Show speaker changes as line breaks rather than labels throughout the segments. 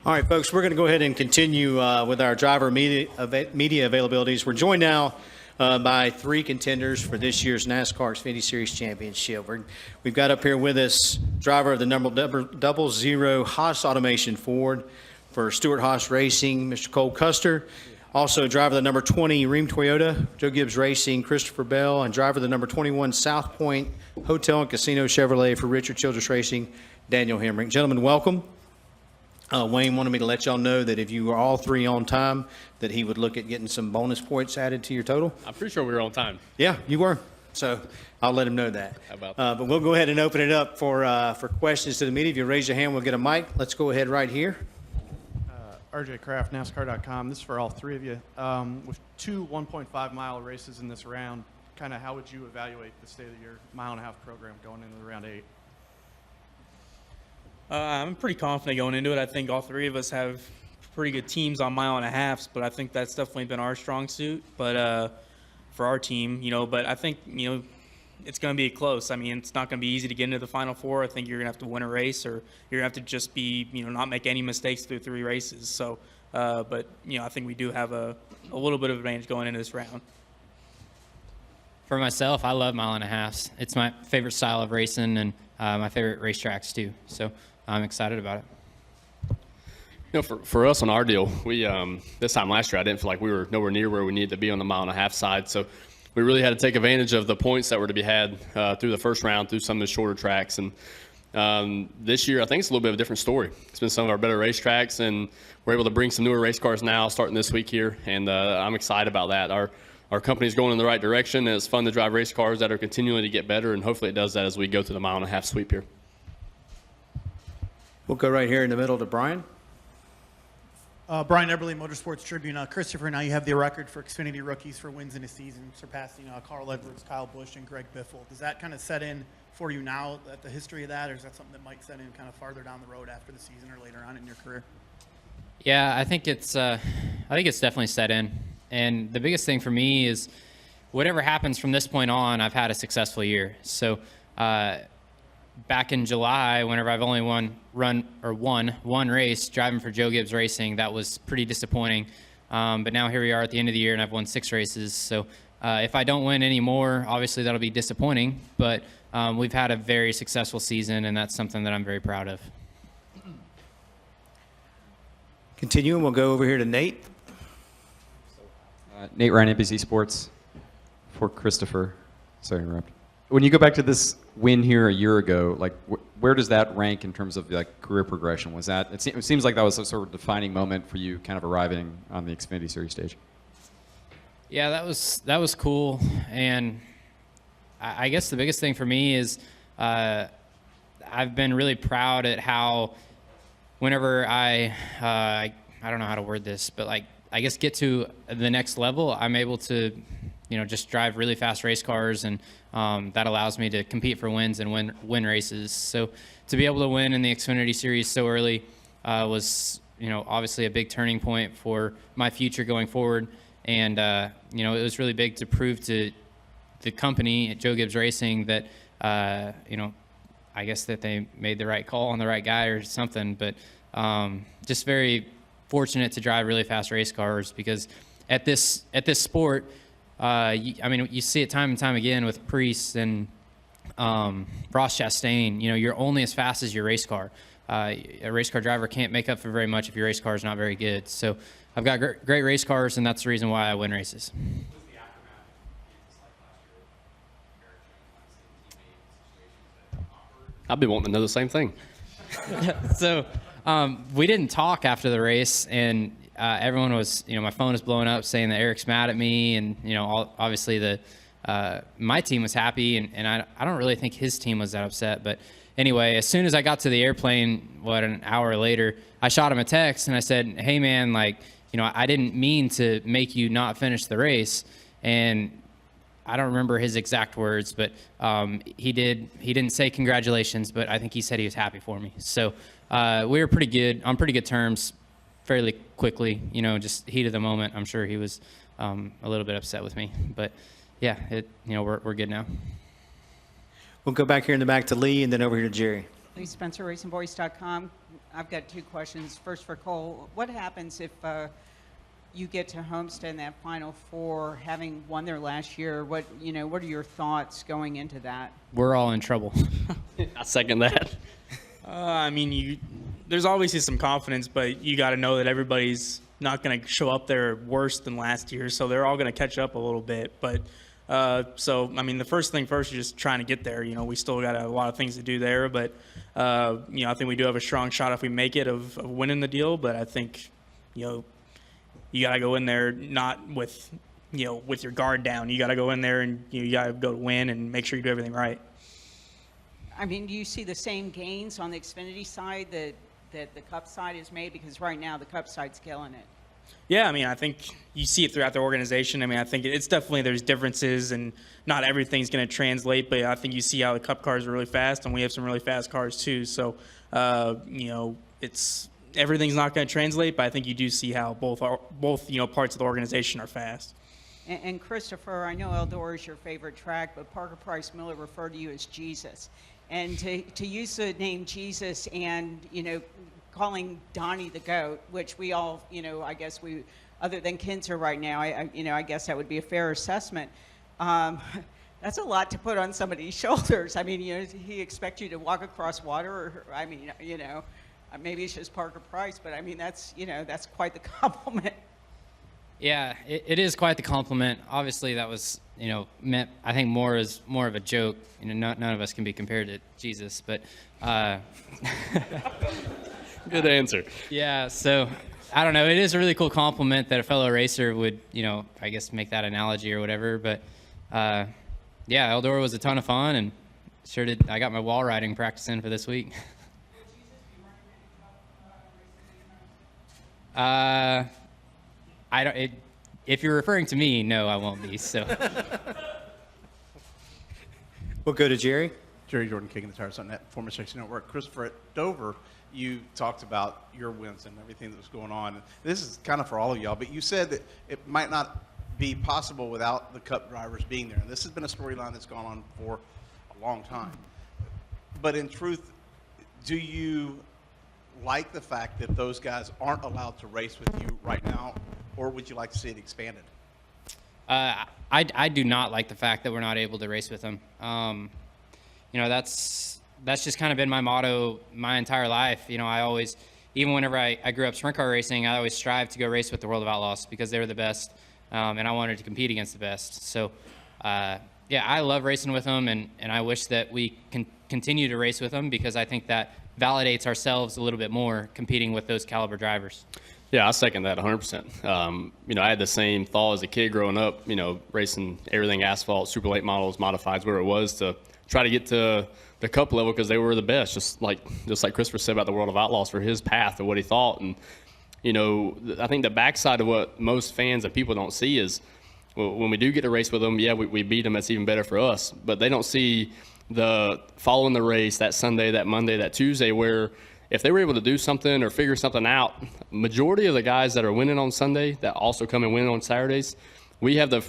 All right, folks, we're going to go ahead and continue with our driver media availabilities. We're joined now by three contenders for this year's NASCAR Xfinity Series Championship. We've got up here with us driver of the number 00 Haas Automation Ford for Stewart Haas Racing, Mr. Cole Custer. Also, driver of the number 20 Ream Toyota, Joe Gibbs Racing, Christopher Bell, and driver of the number 21 South Point Hotel and Casino Chevrolet for Richard Childress Racing, Daniel Hemric. Gentlemen, welcome. Wayne wanted me to let y'all know that if you were all three on time, that he would look at getting some bonus points added to your total.
I'm pretty sure we were on time.
Yeah, you were. So I'll let him know that.
How about that?
But we'll go ahead and open it up for questions to the media. If you raise your hand, we'll get a mic. Let's go ahead right here.
RJ Kraft, NASCAR.com. This is for all three of you. With two 1.5-mile races in this round, kind of how would you evaluate the state of your mile-and-a-half program going into round 8?
I'm pretty confident going into it. I think all three of us have pretty good teams on mile-and-a-halves, but I think that's definitely been our strong suit. But for our team, but I think, it's going to be close. I mean, it's not going to be easy to get into the Final Four. I think you're going to have to win a race, or you're going to have to just be, not make any mistakes through 3 races. So, but, I think we do have a little bit of advantage going into this round.
For myself, I love mile-and-a-halves. It's my favorite style of racing and my favorite racetracks too. So I'm excited about it.
For us on our deal, we this time last year, I didn't feel like we were nowhere near where we needed to be on the mile-and-a-half side. So we really had to take advantage of the points that were to be had through the first round, through some of the shorter tracks. And this year, I think it's a little bit of a different story. It's been some of our better racetracks, and we're able to bring some newer race cars now starting this week here, and I'm excited about that. Our company's going in the right direction, and it's fun to drive race cars that are continuing to get better, and hopefully it does that as we go through the mile-and-a-half sweep here.
We'll go right here in the middle to Brian.
Brian Eberle, Motorsports Tribune. Christopher, now you have the record for Xfinity rookies for wins in a season, surpassing Carl Edwards, Kyle Busch, and Greg Biffle. Does that kind of set in for you now at the history of that, or is that something that might set in kind of farther down the road after the season or later on in your career?
Yeah, I think it's definitely set in. And the biggest thing for me is whatever happens from this point on, I've had a successful year. So back in July, whenever I've only won one race driving for Joe Gibbs Racing, that was pretty disappointing. But now here we are at the end of the year, and I've won 6 races. So if I don't win any more, obviously that'll be disappointing. But we've had a very successful season, and that's something that I'm very proud of.
Continuing, we'll go over here to Nate.
Nate Ryan, NBC Sports, for Christopher. Sorry to interrupt. When you go back to this win here a year ago, like where does that rank in terms of like career progression? Was that it seems like that was a sort of defining moment for you, kind of arriving on the Xfinity Series stage?
Yeah, that was cool, and I guess the biggest thing for me is I've been really proud at how whenever I don't know how to word this, but like I guess get to the next level, I'm able to just drive really fast race cars, and that allows me to compete for wins and win races. So to be able to win in the Xfinity Series so early was, obviously a big turning point for my future going forward. And, it was really big to prove to the company at Joe Gibbs Racing that, I guess that they made the right call on the right guy or something. But just very fortunate to drive really fast race cars, because at this sport, you see it time and time again with Priest and Ross Chastain. You're only as fast as your race car. A race car driver can't make up for very much if your race car is not very good. So I've got great race cars, and that's the reason why I win races.
I've been wanting to know the same thing.
So we didn't talk after the race, and everyone was, my phone was blowing up saying that Eric's mad at me, and obviously my team was happy, and I don't really think his team was that upset. But anyway, as soon as I got to the airplane, an hour later, I shot him a text and I said, "Hey man, I didn't mean to make you not finish the race." And I don't remember his exact words, but he didn't say congratulations, but I think he said he was happy for me. So we were pretty good, on pretty good terms fairly quickly, just heat of the moment. I'm sure he was a little bit upset with me, but yeah, we're good now.
We'll go back here in the back to Lee, and then over here to Jerry.
Lee Spencer, RacingVoice.com. I've got two questions. First for Cole, what happens if you get to Homestead in that Final Four, having won there last year? What are your thoughts going into that?
We're all in trouble.
I second that.
I mean, there's obviously some confidence, but you got to know that everybody's not going to show up there worse than last year, so they're all going to catch up a little bit. But so, I mean, the first thing first is just trying to get there. We still got a lot of things to do there, but I think we do have a strong shot if we make it of winning the deal. But I think, you got to go in there not with, with your guard down. You got to go in there and you got to go to win and make sure you do everything right.
I mean, do you see the same gains on the Xfinity side that the Cup side has made? Because right now the Cup side's killing it.
Yeah, I mean, I think you see it throughout the organization. I mean, I think it's definitely there's differences, and not everything's going to translate. But I think you see how the Cup cars are really fast, and we have some really fast cars too. So, it's everything's not going to translate, but I think you do see how both parts of the organization are fast.
And Christopher, I know Eldora is your favorite track, but Parker Price Miller referred to you as Jesus. And to use the name Jesus and, calling Donnie the GOAT, which we all, I guess we, other than Kinzer right now, I guess that would be a fair assessment. That's a lot to put on somebody's shoulders. I mean, he expects you to walk across water, or, I mean, maybe it's just Parker Price, but I mean, that's quite the compliment.
Yeah, it is quite the compliment. Obviously, that was, meant, I think, more of a joke. None of us can be compared to Jesus, but
Good answer.
yeah, so I don't know. It is a really cool compliment that a fellow racer would, I guess make that analogy or whatever. But yeah, Eldora was a ton of fun, and sure did. I got my wall riding practice in for this week. If you're referring to me, no, I won't be. So
We'll go to Jerry.
Jerry Jordan, Kicking the Tires on that former 60 Network. Christopher, at Dover, you talked about your wins and everything that was going on. This is kind of for all of y'all, but you said that it might not be possible without the Cup drivers being there. And this has been a storyline that's gone on for a long time. But in truth, do you like the fact that those guys aren't allowed to race with you right now, or would you like to see it expanded?
I do not like the fact that we're not able to race with them. That's just kind of been my motto my entire life. I always, even whenever I grew up sprint car racing, I always strived to go race with the World of Outlaws because they were the best, and I wanted to compete against the best. So, yeah, I love racing with them, and I wish that we can continue to race with them because I think that validates ourselves a little bit more competing with those caliber drivers.
Yeah, I second that 100%. I had the same thought as a kid growing up, racing everything asphalt, super late models, modifieds, where it was to try to get to the Cup level because they were the best, just like Christopher said about the World of Outlaws for his path of what he thought. And, I think the backside of what most fans and people don't see is when we do get to race with them, yeah, we beat them, that's even better for us. But they don't see the following the race, that Sunday, that Monday, that Tuesday, where if they were able to do something or figure something out, majority of the guys that are winning on Sunday that also come and win on Saturdays, we have the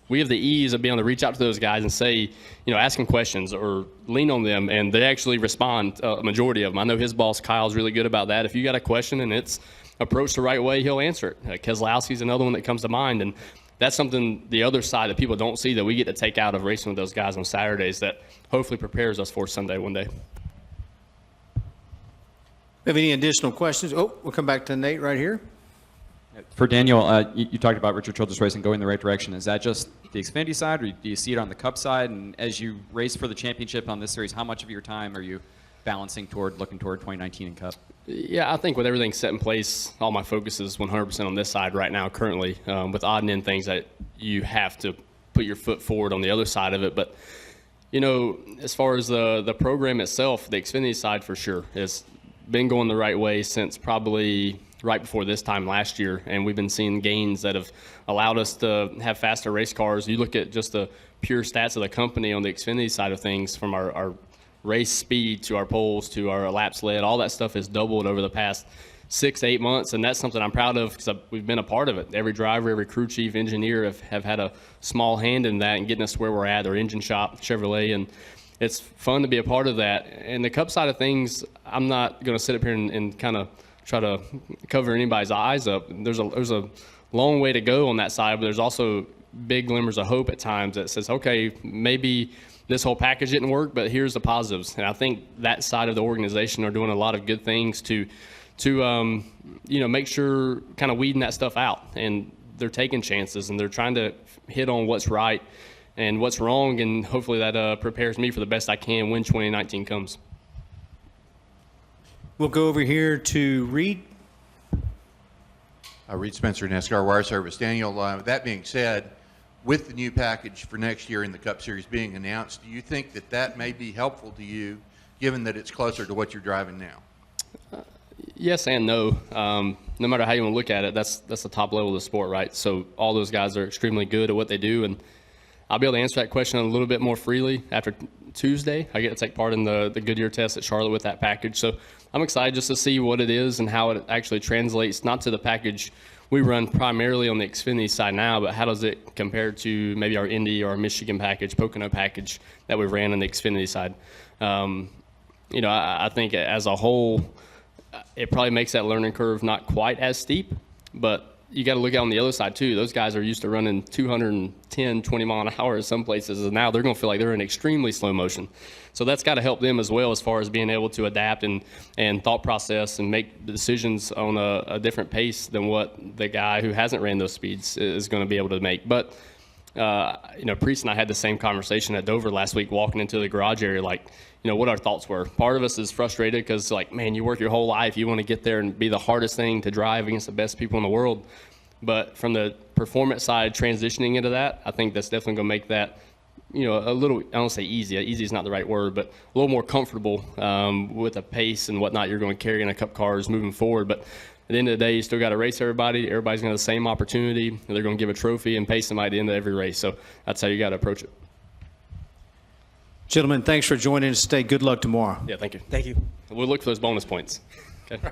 ease of being able to reach out to those guys and say, ask them questions or lean on them, and they actually respond, a majority of them. I know his boss, Kyle's really good about that. If you got a question and it's approached the right way, he'll answer it. Keselowski's another one that comes to mind, and that's something, the other side that people don't see that we get to take out of racing with those guys on Saturdays that hopefully prepares us for Sunday one day.
Have any additional questions? Oh, we'll come back to Nate right here.
For Daniel, you talked about Richard Childress Racing going in the right direction. Is that just the Xfinity side, or do you see it on the Cup side? And as you race for the championship on this series, how much of your time are you balancing looking toward 2019 and Cup?
Yeah, I think with everything set in place, all my focus is 100% on this side right now currently. With odd and end things that you have to put your foot forward on the other side of it. But, as far as the program itself, the Xfinity side for sure has been going the right way since probably right before this time last year, and we've been seeing gains that have allowed us to have faster race cars. You look at just the pure stats of the company on the Xfinity side of things, from our race speed to our poles to our laps led, all that stuff has doubled over the past 6 to 8 months, and that's something I'm proud of because we've been a part of it. Every driver, every crew chief, engineer have had a small hand in that and getting us where we're at, our engine shop, Chevrolet, and it's fun to be a part of that. And the Cup side of things, I'm not going to sit up here and kind of try to cover anybody's eyes up. There's a long way to go on that side, but there's also big glimmers of hope at times that says, okay, maybe this whole package didn't work, but here's the positives. And I think that side of the organization are doing a lot of good things to make sure, kind of weeding that stuff out. And they're taking chances and they're trying to hit on what's right and what's wrong. And hopefully that prepares me for the best I can when 2019 comes.
We'll go over here to Reed.
Reed Spencer, NASCAR Wire Service. Daniel, that being said, with the new package for next year in the Cup Series being announced, do you think that may be helpful to you, given that it's closer to what you're driving now?
Yes and no. No matter how you want to look at it, that's the top level of the sport, right? So all those guys are extremely good at what they do, and I'll be able to answer that question a little bit more freely after Tuesday. I get to take part in the Goodyear test at Charlotte with that package. So I'm excited just to see what it is and how it actually translates, not to the package we run primarily on the Xfinity side now, but how does it compare to maybe our Indy or our Michigan package, Pocono package that we ran on the Xfinity side. I think as a whole, it probably makes that learning curve not quite as steep, but you got to look out on the other side too. Those guys are used to running 210, 20 mile an hour in some places, and now they're going to feel like they're in extremely slow motion. So that's got to help them as well as far as being able to adapt and thought process and make decisions on a different pace than what the guy who hasn't ran those speeds is going to be able to make. But Priest and I had the same conversation at Dover last week, walking into the garage area, what our thoughts were. Part of us is frustrated because, man, you work your whole life. You want to get there and be the hardest thing to drive against the best people in the world. But from the performance side, transitioning into that, I think that's definitely going to make that, a little, I don't say easy. Easy is not the right word, but a little more comfortable with the pace and whatnot you're going to carry in a Cup cars moving forward. But at the end of the day, you still got to race everybody. Everybody's going to have the same opportunity. And they're going to give a trophy and pace somebody at the end of every race. So that's how you got to approach it.
Gentlemen, thanks for joining us today. Good luck tomorrow.
Yeah, thank you.
Thank you.
We'll look for those bonus points. Okay.